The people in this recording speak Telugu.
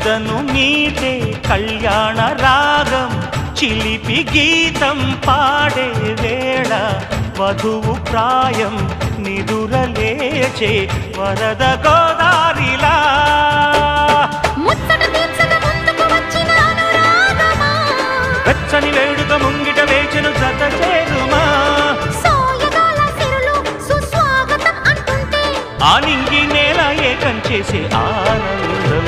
ఎదను మీటే కళ్యాణ రాగం చిలిపి గీతం పాడే వేళ వధువు ప్రాయం నిదురలేచే వరద గోదారిలా వెచ్చని వేడుక ముంగిట వేచెను జత చేరుమా ఆ నింగి నేల ఏకం చేసే ఆనందం